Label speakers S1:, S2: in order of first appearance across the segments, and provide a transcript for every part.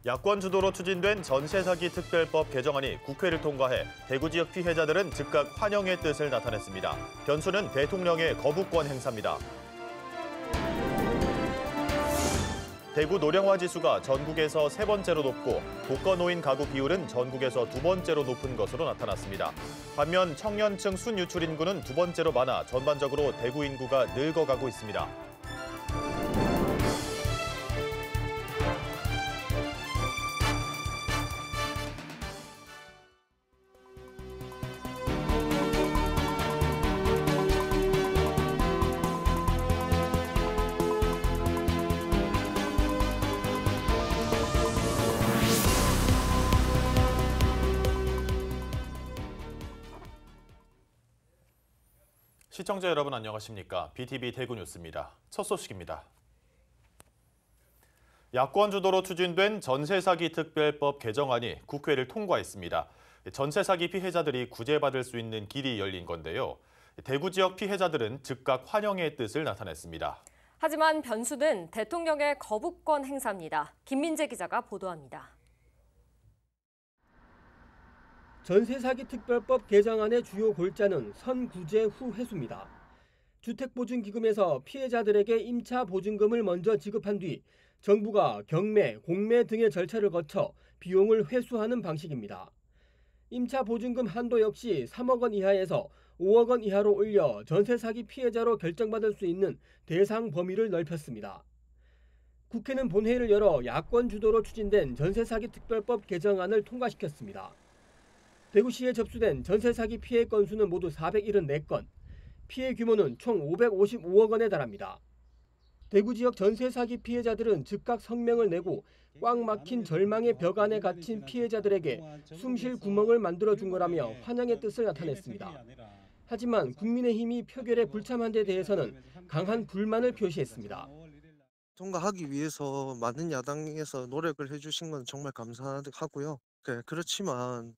S1: 야권 주도로 추진된 전세 사기 특별법 개정안이 국회를 통과해 대구 지역 피해자들은 즉각 환영의 뜻을 나타냈습니다. 변수는 대통령의 거부권 행사입니다. 대구 노령화 지수가 전국에서 세 번째로 높고 독거노인 가구 비율은 전국에서 두 번째로 높은 것으로 나타났습니다. 반면 청년층 순유출 인구는 두 번째로 많아 전반적으로 대구 인구가 늙어가고 있습니다. 시청자 여러분 안녕하십니까? BTV 대구 뉴스입니다. 첫 소식입니다. 야권 주도로 추진된 전세 사기 특별법 개정안이 국회를 통과했습니다. 전세 사기 피해자들이 구제받을 수 있는 길이 열린 건데요. 대구 지역 피해자들은 즉각 환영의 뜻을 나타냈습니다.
S2: 하지만 변수는 대통령의 거부권 행사입니다. 김민재 기자가 보도합니다.
S3: 전세 사기 특별법 개정안의 주요 골자는 선구제 후 회수입니다. 주택보증기금에서 피해자들에게 임차 보증금을 먼저 지급한 뒤 정부가 경매, 공매 등의 절차를 거쳐 비용을 회수하는 방식입니다. 임차 보증금 한도 역시 3억 원 이하에서 5억 원 이하로 올려 전세 사기 피해자로 결정받을 수 있는 대상 범위를 넓혔습니다. 국회는 본회의를 열어 야권 주도로 추진된 전세 사기 특별법 개정안을 통과시켰습니다. 대구시에 접수된 전세 사기 피해 건수는 모두 474건, 피해 규모는 총 555억 원에 달합니다. 대구 지역 전세 사기 피해자들은 즉각 성명을 내고 꽉 막힌 절망의 벽 안에 갇힌 피해자들에게 숨쉴 구멍을 만들어준 거라며 환영의 뜻을 나타냈습니다. 하지만 국민의힘이 표결에 불참한 데 대해서는 강한 불만을 표시했습니다.
S4: 통과하기 위해서 많은 야당에서 노력을 해주신 건 정말 감사하고요. 그렇지만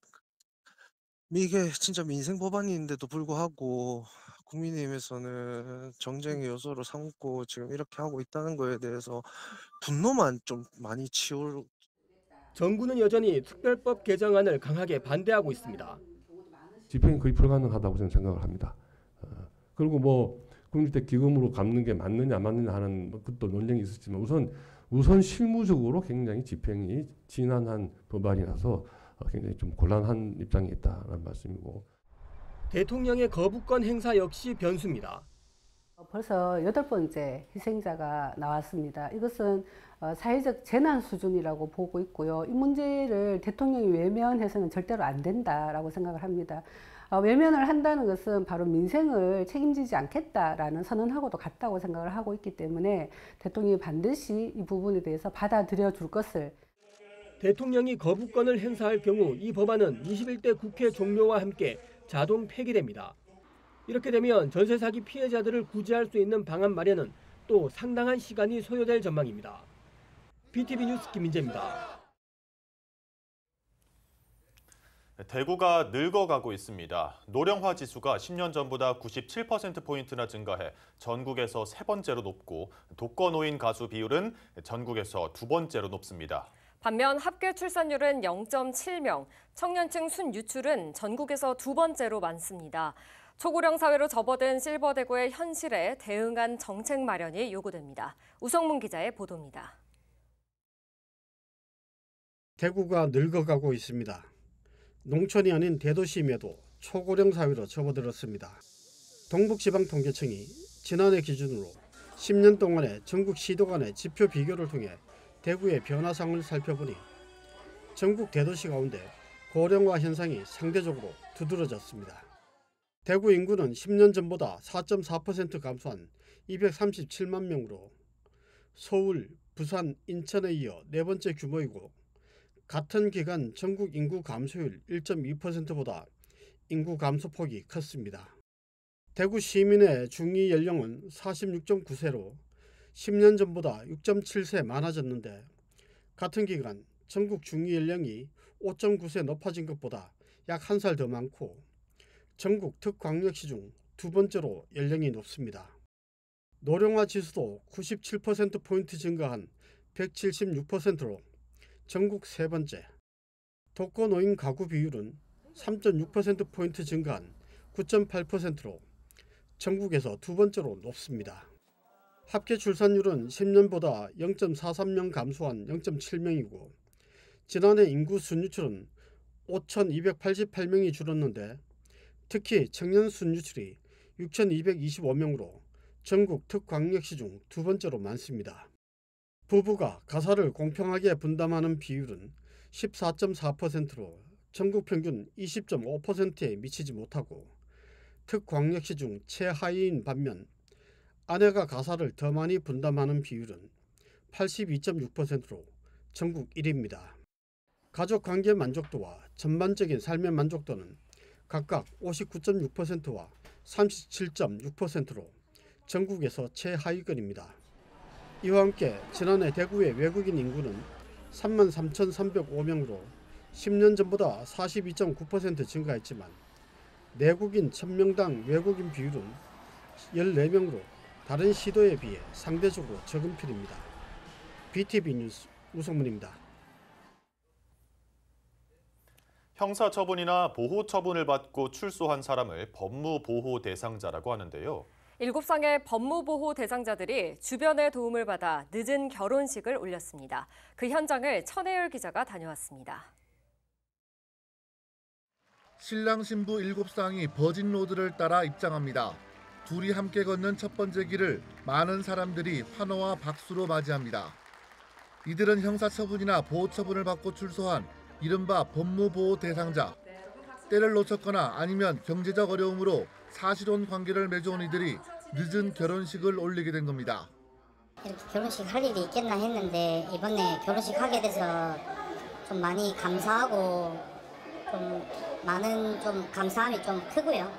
S4: 이게 진짜 민생 법안인데도 불구하고 국민의힘에서는 정쟁의 요소로 삼고 지금 이렇게 하고 있다는 거에 대해서 분노만 좀 많이 치우고
S3: 정부는 여전히 특별법 개정안을 강하게 반대하고 있습니다.
S5: 집행이 거의 불가능하다고 저는 생각을 합니다. 그리고 뭐 국민주택기금으로 갚는 게 맞느냐 안 맞느냐 하는 그것도 논쟁이 있었지만 우선 실무적으로 굉장히 집행이 지난한 법안이라서 굉장히 좀 곤란한 입장에 있다는 말씀이고.
S3: 대통령의 거부권 행사 역시 변수입니다.
S6: 벌써 8번째 희생자가 나왔습니다. 이것은 사회적 재난 수준이라고 보고 있고요. 이 문제를 대통령이 외면해서는 절대로 안 된다라고 생각을 합니다. 외면을 한다는 것은 바로 민생을 책임지지 않겠다라는 선언하고도 같다고 생각을 하고 있기 때문에 대통령이 반드시 이 부분에 대해서 받아들여 줄 것을.
S3: 대통령이 거부권을 행사할 경우 이 법안은 21대 국회 종료와 함께 자동 폐기됩니다. 이렇게 되면 전세 사기 피해자들을 구제할 수 있는 방안 마련은 또 상당한 시간이 소요될 전망입니다. BTV 뉴스 김민재입니다.
S1: 대구가 늙어가고 있습니다. 노령화 지수가 10년 전보다 97%포인트나 증가해 전국에서 세 번째로 높고 독거노인 가수 비율은 전국에서 두 번째로 높습니다.
S2: 반면 합계 출산율은 0.7명, 청년층 순유출은 전국에서 두 번째로 많습니다. 초고령 사회로 접어든 실버대구의 현실에 대응한 정책 마련이 요구됩니다. 우성문 기자의 보도입니다.
S7: 대구가 늙어가고 있습니다. 농촌이 아닌 대도시임에도 초고령 사회로 접어들었습니다. 동북지방통계청이 지난해 기준으로 10년 동안의 전국 시도 간의 지표 비교를 통해 대구의 변화상을 살펴보니 전국 대도시 가운데 고령화 현상이 상대적으로 두드러졌습니다. 대구 인구는 10년 전보다 4.4% 감소한 237만 명으로 서울, 부산, 인천에 이어 네 번째 규모이고 같은 기간 전국 인구 감소율 1.2%보다 인구 감소폭이 컸습니다. 대구 시민의 중위 연령은 46.9세로 10년 전보다 6.7세 많아졌는데 같은 기간 전국 중위 연령이 5.9세 높아진 것보다 약 1살 더 많고 전국 특광역시 중 두 번째로 연령이 높습니다. 노령화 지수도 97%포인트 증가한 176%로 전국 세 번째. 독거노인 가구 비율은 3.6%포인트 증가한 9.8%로 전국에서 두 번째로 높습니다. 합계 출산율은 10년보다 0.43명 감소한 0.7명이고 지난해 인구 순유출은 5,288명이 줄었는데 특히 청년 순유출이 6,225명으로 전국 특광역시 중 두 번째로 많습니다. 부부가 가사를 공평하게 분담하는 비율은 14.4%로 전국 평균 20.5%에 미치지 못하고 특광역시 중 최하위인 반면 아내가 가사를 더 많이 분담하는 비율은 82.6%로 전국 1위입니다. 가족관계 만족도와 전반적인 삶의 만족도는 각각 59.6%와 37.6%로 전국에서 최하위권입니다. 이와 함께 지난해 대구의 외국인 인구는 33,305명으로 10년 전보다 42.9% 증가했지만 내국인 1000명당 외국인 비율은 14명으로 다른 시도에 비해 상대적으로 적은 편입니다. BTV 뉴스 우성문입니다.
S1: 형사처분이나 보호처분을 받고 출소한 사람을 법무보호 대상자라고 하는데요.
S2: 7쌍의 법무보호 대상자들이 주변의 도움을 받아 늦은 결혼식을 올렸습니다. 그 현장을 천혜열 기자가 다녀왔습니다.
S8: 신랑 신부 7쌍이 버진로드를 따라 입장합니다. 둘이 함께 걷는 첫 번째 길을 많은 사람들이 환호와 박수로 맞이합니다. 이들은 형사처분이나 보호처분을 받고 출소한 이른바 법무보호 대상자. 때를 놓쳤거나 아니면 경제적 어려움으로 사실혼 관계를 맺어온 이들이 늦은 결혼식을 올리게 된 겁니다.
S9: 이렇게 결혼식 할 일이 있겠나 했는데 이번에 결혼식 하게 돼서 좀 많이 감사하고 좀 많은 좀 감사함이 좀 크고요.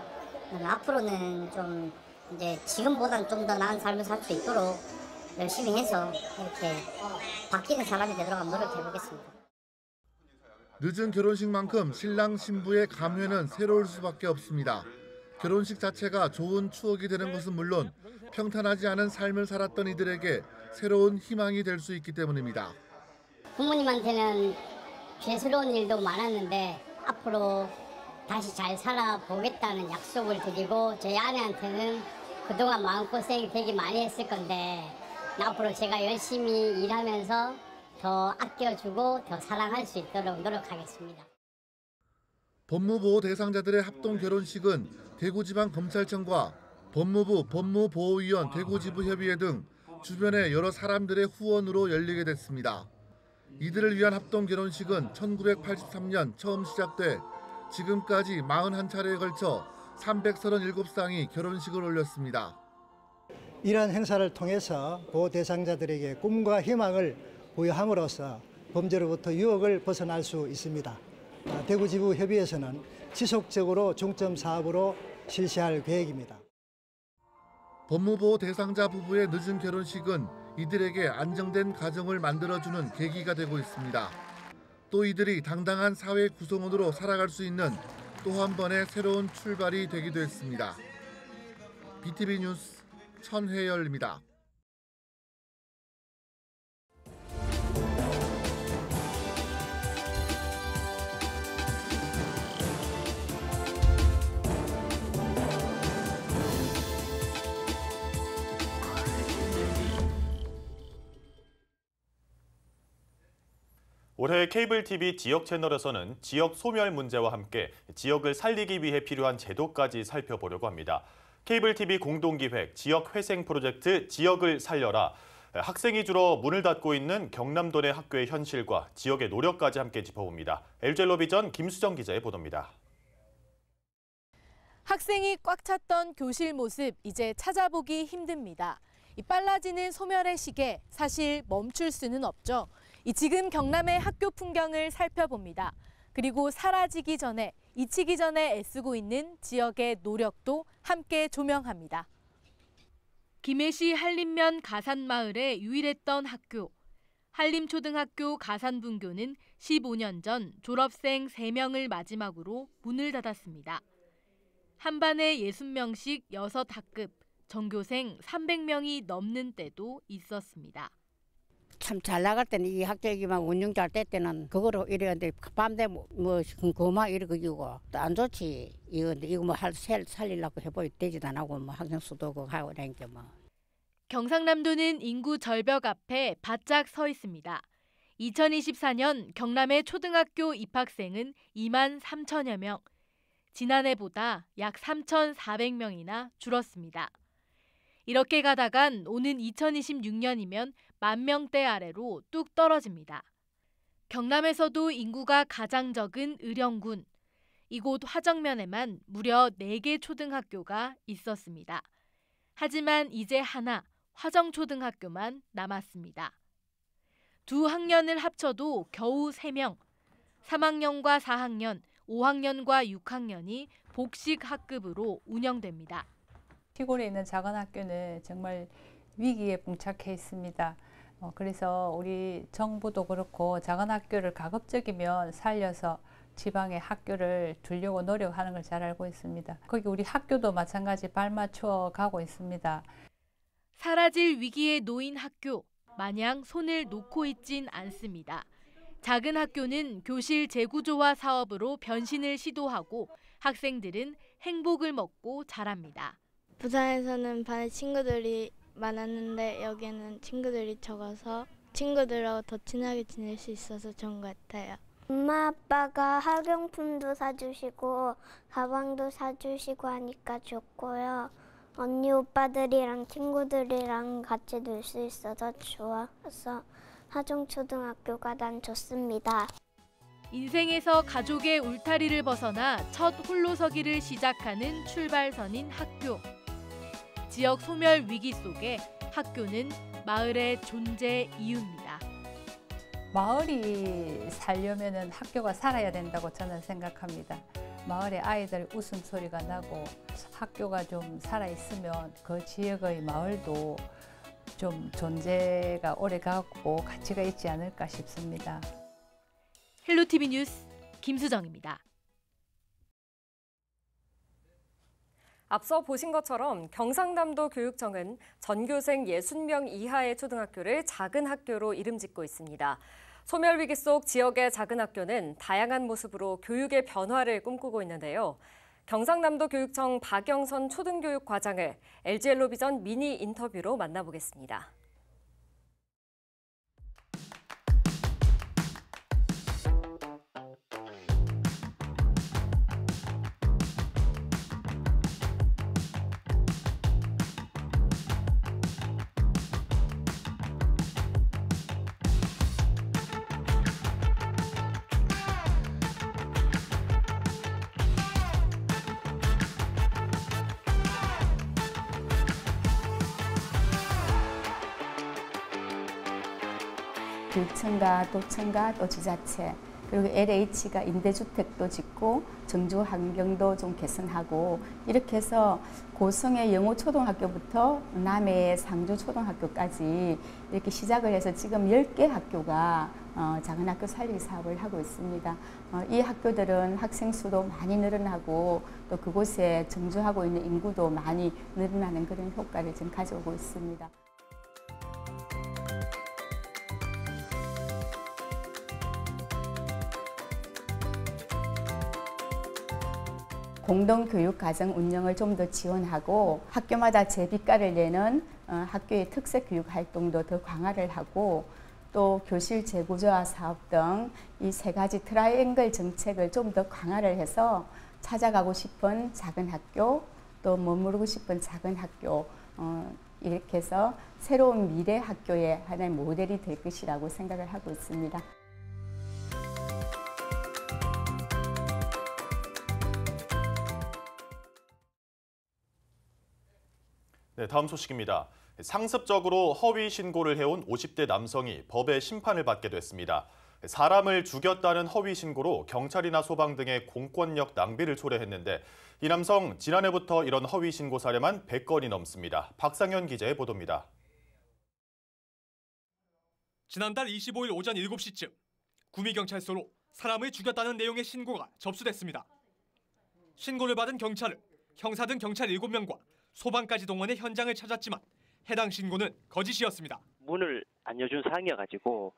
S9: 앞으로는 좀 이제 지금보다는 좀 더 나은 삶을 살 수 있도록 열심히 해서 이렇게 바뀌는 사람이 되도록 노력해 보겠습니다.
S8: 늦은 결혼식만큼 신랑 신부의 감회는 새로울 수밖에 없습니다. 결혼식 자체가 좋은 추억이 되는 것은 물론 평탄하지 않은 삶을 살았던 이들에게 새로운 희망이 될 수 있기 때문입니다.
S9: 부모님한테는 죄스러운 일도 많았는데 앞으로 다시 잘 살아보겠다는 약속을 드리고 저희 아내한테는 그동안 마음고생이 되게 많이 했을 건데 앞으로 제가 열심히 일하면서 더 아껴주고 더 사랑할 수 있도록 노력하겠습니다.
S8: 법무보호 대상자들의 합동 결혼식은 대구지방검찰청과 법무부 법무보호위원 대구지부협의회 등 주변의 여러 사람들의 후원으로 열리게 됐습니다. 이들을 위한 합동 결혼식은 1983년 처음 시작돼 지금까지 41차례에 걸쳐 337쌍이 결혼식을 올렸습니다.
S10: 이러한 행사를 통해서 보호 대상자들에게 꿈과 희망을 부여함으로써 범죄로부터 유혹을 벗어날 수 있습니다. 대구지부협의회에서는 지속적으로 중점 사업으로 실시할 계획입니다.
S8: 법무보호 대상자 부부의 늦은 결혼식은 이들에게 안정된 가정을 만들어주는 계기가 되고 있습니다. 또 이들이 당당한 사회 구성원으로 살아갈 수 있는 또 한 번의 새로운 출발이 되기도 했습니다. BTV 뉴스 천혜열입니다.
S1: 올해 케이블 TV 지역 채널에서는 지역 소멸 문제와 함께 지역을 살리기 위해 필요한 제도까지 살펴보려고 합니다. 케이블 TV 공동기획 지역 회생 프로젝트 지역을 살려라. 학생이 줄어 문을 닫고 있는 경남도 내 학교의 현실과 지역의 노력까지 함께 짚어봅니다. LG엘로비전 김수정 기자의 보도입니다.
S11: 학생이 꽉 찼던 교실 모습 이제 찾아보기 힘듭니다. 이 빨라지는 소멸의 시계 사실 멈출 수는 없죠. 지금 경남의 학교 풍경을 살펴봅니다. 그리고 사라지기 전에, 잊히기 전에 애쓰고 있는 지역의 노력도 함께 조명합니다. 김해시 한림면 가산마을에 유일했던 학교. 한림초등학교 가산분교는 15년 전 졸업생 3명을 마지막으로 문을 닫았습니다. 한 반에 60명씩 6학급, 전교생 300명이 넘는 때도 있었습니다.
S12: 참 잘 나갈 때는 이 학교에만 운영 잘 될 때는 그거로 이랬는데 밤 되면 뭐 그만 이러고 또 안 좋지. 이거 뭐 살리려고 해보이 되지도 안 하고 뭐 학생 수도 그거 하고 그러니까 뭐.
S11: 경상남도는 인구 절벽 앞에 바짝 서 있습니다. 2024년 경남의 초등학교 입학생은 2만 3천여 명. 지난해보다 약 3,400명이나 줄었습니다. 이렇게 가다간 오는 2026년이면 10,000명대 아래로 뚝 떨어집니다. 경남에서도 인구가 가장 적은 의령군. 이곳 화정면에만 무려 4개 초등학교가 있었습니다. 하지만 이제 하나, 화정초등학교만 남았습니다. 두 학년을 합쳐도 겨우 3명, 3학년과 4학년, 5학년과 6학년이 복식 학급으로 운영됩니다.
S13: 시골에 있는 작은 학교는 정말 위기에 봉착해 있습니다. 그래서 우리 정부도 그렇고 작은 학교를 가급적이면 살려서 지방의 학교를 두려고 노력하는 걸 잘 알고 있습니다. 거기 우리 학교도 마찬가지 발맞춰 가고 있습니다.
S11: 사라질 위기에 놓인 학교, 마냥 손을 놓고 있진 않습니다. 작은 학교는 교실 재구조화 사업으로 변신을 시도하고 학생들은 행복을 먹고 자랍니다.
S14: 부산에서는 반에 친구들이 많았는데 여기는 친구들이 적어서 친구들하고 더 친하게 지낼 수 있어서 좋은 것 같아요.
S15: 엄마 아빠가 학용품도 사주시고 가방도 사주시고 하니까 좋고요. 언니 오빠들이랑 친구들이랑 같이 놀 수 있어서 좋아서 화정초등학교가 난 좋습니다.
S11: 인생에서 가족의 울타리를 벗어나 첫 홀로서기를 시작하는 출발선인 학교. 지역 소멸 위기 속에 학교는 마을의 존재 이유입니다.
S13: 마을이 살려면 학교가 살아야 된다고 저는 생각합니다. 마을의 아이들 웃음소리가 나고 학교가 좀 살아있으면 그 지역의 마을도 좀 존재가 오래가고 가치가 있지 않을까 싶습니다.
S11: 헬로티비 뉴스 김수정입니다.
S2: 앞서 보신 것처럼 경상남도 교육청은 전교생 60명 이하의 초등학교를 작은 학교로 이름짓고 있습니다. 소멸 위기 속 지역의 작은 학교는 다양한 모습으로 교육의 변화를 꿈꾸고 있는데요. 경상남도 교육청 박영선 초등교육과장을 LG엘로비전 미니 인터뷰로 만나보겠습니다.
S16: 교육청과 도청과 또 지자체 그리고 LH가 임대주택도 짓고 정주 환경도 좀 개선하고 이렇게 해서 고성의 영호초등학교부터 남해의 상주초등학교까지 이렇게 시작을 해서 지금 10개 학교가 작은 학교 살리기 사업을 하고 있습니다. 이 학교들은 학생 수도 많이 늘어나고 또 그곳에 정주하고 있는 인구도 많이 늘어나는 그런 효과를 지금 가져오고 있습니다. 공동교육과정 운영을 좀 더 지원하고 학교마다 제비가를 내는 학교의 특색교육 활동도 더 강화를 하고 또 교실 재구조화 사업 등 이 3가지 트라이앵글 정책을 좀 더 강화를 해서 찾아가고 싶은 작은 학교 또 머무르고 싶은 작은 학교 이렇게 해서 새로운 미래 학교의 하나의 모델이 될 것이라고 생각을 하고 있습니다.
S1: 네, 다음 소식입니다. 상습적으로 허위 신고를 해온 50대 남성이 법의 심판을 받게 됐습니다. 사람을 죽였다는 허위 신고로 경찰이나 소방 등의 공권력 낭비를 초래했는데 이 남성 지난해부터 이런 허위 신고 사례만 100건이 넘습니다. 박상현 기자의 보도입니다.
S17: 지난달 25일 오전 7시쯤 구미경찰서로 사람을 죽였다는 내용의 신고가 접수됐습니다. 신고를 받은 경찰은 형사 등 경찰 7명과 소방까지 동원해 현장을 찾았지만 해당 신고는 거짓이었습니다.
S18: 문을 안 여준 사항이어가지고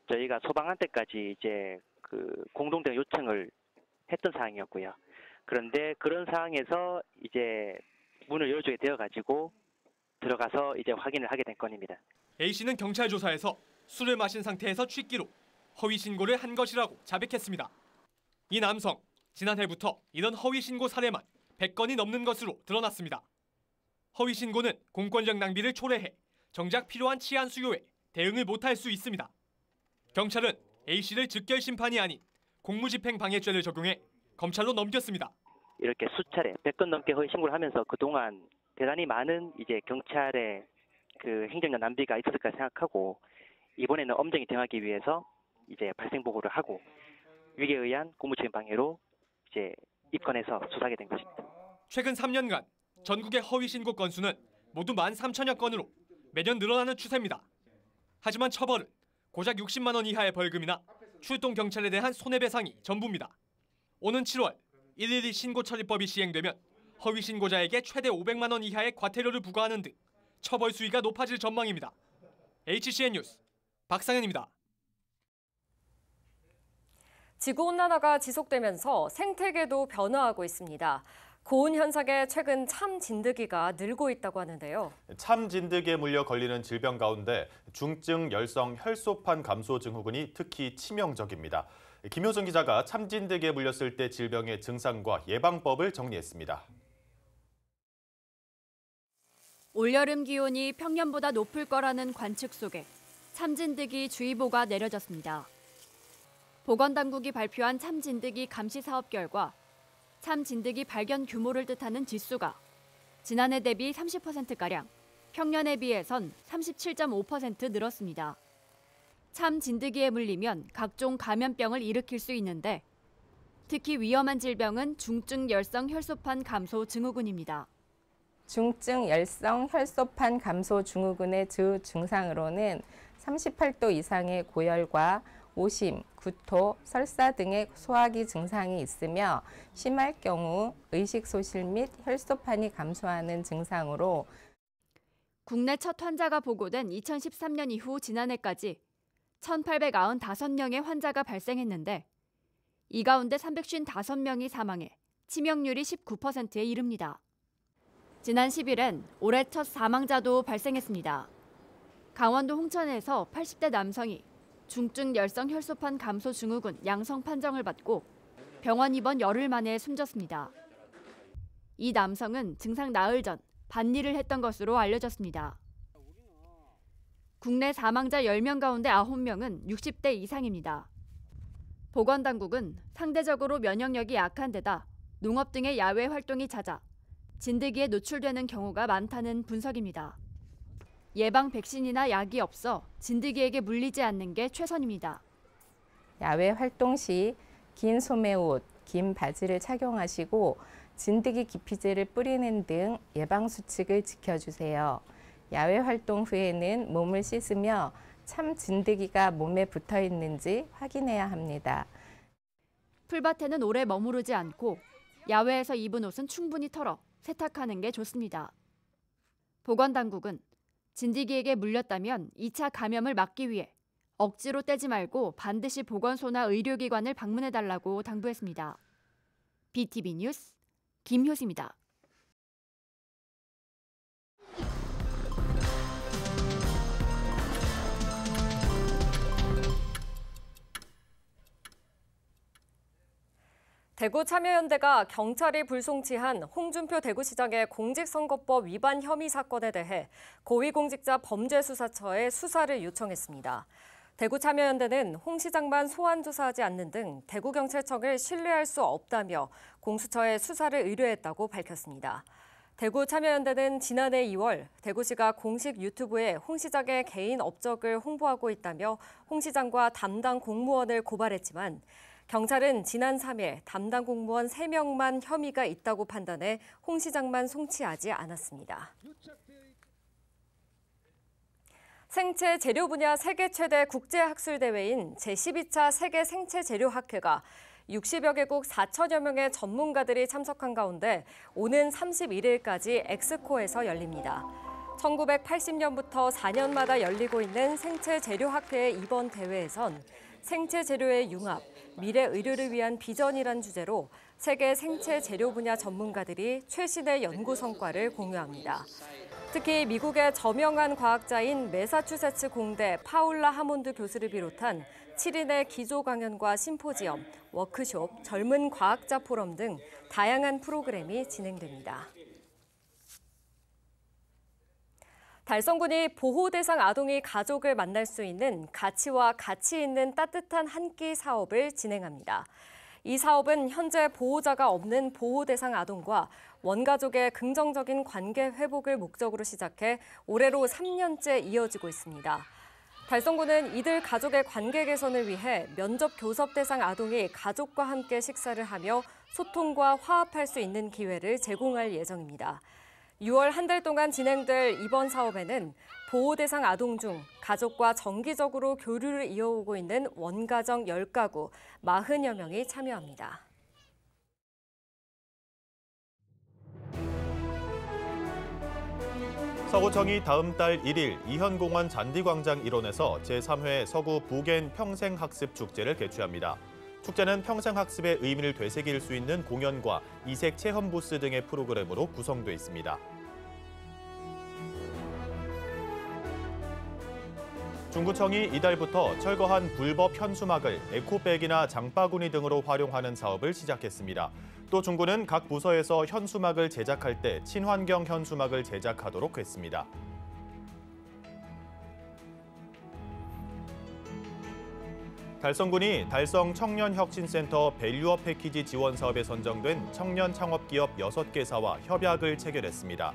S18: 저희가 소방한 때까지 이제 그 공동대응 요청을 했던 사항이었고요. 그런데 그런 상황에서 이제 문을 열어주게 되어가지고 들어가서 이제 확인을 하게 된 건입니다.
S17: A 씨는 경찰 조사에서 술을 마신 상태에서 취기로 허위 신고를 한 것이라고 자백했습니다. 이 남성, 지난해부터 이런 허위 신고 사례만 100건이 넘는 것으로 드러났습니다. 허위 신고는 공권력 낭비를 초래해 정작 필요한 치안 수요에 대응을 못할 수 있습니다. 경찰은 A 씨를 즉결 심판이 아닌 공무집행 방해죄를 적용해 검찰로 넘겼습니다.
S18: 이렇게 수차례 100건 넘게 허위 신고를 하면서 그동안 대단히 많은 이제 경찰의 그 행정력 낭비가 있었을 거라 생각하고 이번에는 엄정히 대응하기 위해서 이제 발생 보고를 하고 위계에 의한 공무집행 방해로 이제 입건해서 수사하게 된 것입니다.
S17: 최근 3년간 전국의 허위 신고 건수는 모두 13,000여 건으로 매년 늘어나는 추세입니다. 하지만 처벌은 고작 60만 원 이하의 벌금이나 출동 경찰에 대한 손해배상이 전부입니다. 오는 7월 112 신고처리법이 시행되면 허위 신고자에게 최대 500만 원 이하의 과태료를 부과하는 등 처벌 수위가 높아질 전망입니다. HCN 뉴스 박상현입니다.
S2: 지구온난화가 지속되면서 생태계도 변화하고 있습니다. 고온 현상에 최근 참 진드기가 늘고 있다고 하는데요.
S1: 참 진드기에 물려 걸리는 질병 가운데 중증 열성 혈소판 감소 증후군이 특히 치명적입니다. 김효정 기자가 참 진드기에 물렸을 때 질병의 증상과 예방법을 정리했습니다.
S19: 올여름 기온이 평년보다 높을 거라는 관측 속에 참진드기 주의보가 내려졌습니다. 보건당국이 발표한 참진드기 감시 사업 결과 참진드기 발견 규모를 뜻하는 지수가 지난해 대비 30%가량, 평년에 비해선 37.5% 늘었습니다. 참진드기에 물리면 각종 감염병을 일으킬 수 있는데 특히 위험한 질병은 중증 열성 혈소판 감소 증후군입니다.
S20: 중증 열성 혈소판 감소 증후군의 주 증상으로는 38도 이상의 고열과 오심, 구토, 설사 등의 소화기 증상이 있으며 심할 경우 의식소실 및 혈소판이 감소하는 증상으로
S19: 국내 첫 환자가 보고된 2013년 이후 지난해까지 1,895명의 환자가 발생했는데 이 가운데 355명이 사망해 치명률이 19%에 이릅니다. 지난 10일엔 올해 첫 사망자도 발생했습니다. 강원도 홍천에서 80대 남성이 중증 열성 혈소판 감소 증후군 양성 판정을 받고 병원 입원 열흘 만에 숨졌습니다. 이 남성은 증상 나흘 전 밭일을 했던 것으로 알려졌습니다. 국내 사망자 10명 가운데 9명은 60대 이상입니다. 보건당국은 상대적으로 면역력이 약한 데다 농업 등의 야외 활동이 잦아 진드기에 노출되는 경우가 많다는 분석입니다. 예방 백신이나 약이 없어 진드기에게 물리지 않는 게 최선입니다.
S20: 야외 활동 시 긴 소매옷, 긴 바지를 착용하시고 진드기 기피제를 뿌리는 등 예방 수칙을 지켜주세요. 야외 활동 후에는 몸을 씻으며 참 진드기가 몸에 붙어 있는지 확인해야 합니다.
S19: 풀밭에는 오래 머무르지 않고 야외에서 입은 옷은 충분히 털어 세탁하는 게 좋습니다. 보건당국은 진드기에게 물렸다면 2차 감염을 막기 위해 억지로 떼지 말고 반드시 보건소나 의료기관을 방문해달라고 당부했습니다. BTV 뉴스 김효수입니다.
S2: 대구참여연대가 경찰이 불송치한 홍준표 대구시장의 공직선거법 위반 혐의 사건에 대해 고위공직자범죄수사처에 수사를 요청했습니다. 대구참여연대는 홍 시장만 소환 조사하지 않는 등 대구경찰청을 신뢰할 수 없다며 공수처에 수사를 의뢰했다고 밝혔습니다. 대구참여연대는 지난해 2월 대구시가 공식 유튜브에 홍 시장의 개인 업적을 홍보하고 있다며 홍 시장과 담당 공무원을 고발했지만 경찰은 지난 3일 담당 공무원 3명만 혐의가 있다고 판단해 홍 시장만 송치하지 않았습니다. 생체 재료 분야 세계 최대 국제학술대회인 제12차 세계 생체재료학회가 60여 개국 4천여 명의 전문가들이 참석한 가운데 오는 31일까지 엑스코에서 열립니다. 1980년부터 4년마다 열리고 있는 생체재료학회의 이번 대회에선 생체재료의 융합, 미래 의료를 위한 비전이란 주제로 세계 생체재료 분야 전문가들이 최신의 연구 성과를 공유합니다. 특히 미국의 저명한 과학자인 매사추세츠 공대 파울라 하몬드 교수를 비롯한 7인의 기조 강연과 심포지엄, 워크숍, 젊은 과학자 포럼 등 다양한 프로그램이 진행됩니다. 달성군이 보호 대상 아동이 가족을 만날 수 있는 가치와 가치 있는 따뜻한 한 끼 사업을 진행합니다. 이 사업은 현재 보호자가 없는 보호 대상 아동과 원가족의 긍정적인 관계 회복을 목적으로 시작해 올해로 3년째 이어지고 있습니다. 달성군은 이들 가족의 관계 개선을 위해 면접 교섭 대상 아동이 가족과 함께 식사를 하며 소통과 화합할 수 있는 기회를 제공할 예정입니다. 6월 한 달 동안 진행될 이번 사업에는 보호 대상 아동 중 가족과 정기적으로 교류를 이어오고 있는 원가정 10가구 40여 명이 참여합니다.
S1: 서구청이 다음 달 1일 이현공원 잔디광장 일원에서 제3회 서구 북엔 평생학습축제를 개최합니다. 축제는 평생학습의 의미를 되새길 수 있는 공연과 이색 체험 부스 등의 프로그램으로 구성돼 있습니다. 중구청이 이달부터 철거한 불법 현수막을 에코백이나 장바구니 등으로 활용하는 사업을 시작했습니다. 또 중구는 각 부서에서 현수막을 제작할 때 친환경 현수막을 제작하도록 했습니다. 달성군이 달성 청년혁신센터 밸류업 패키지 지원 사업에 선정된 청년 창업기업 6개사와 협약을 체결했습니다.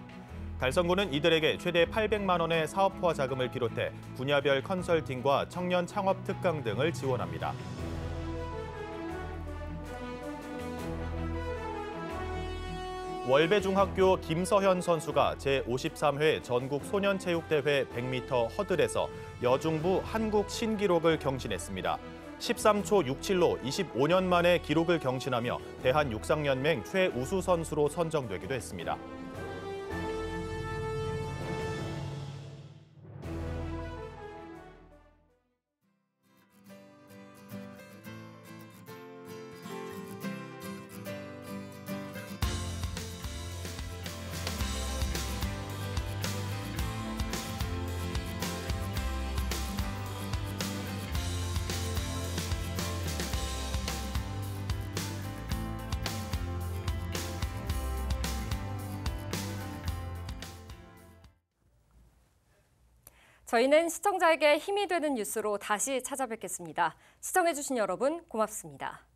S1: 달성군은 이들에게 최대 800만 원의 사업화 자금을 비롯해 분야별 컨설팅과 청년 창업 특강 등을 지원합니다. 월배중학교 김서현 선수가 제53회 전국 소년체육대회 100m 허들에서 여중부 한국 신기록을 경신했습니다. 13초 67로 25년 만에 기록을 경신하며 대한육상연맹 최우수 선수로 선정되기도 했습니다.
S2: 저희는 시청자에게 힘이 되는 뉴스로 다시 찾아뵙겠습니다. 시청해주신 여러분 고맙습니다.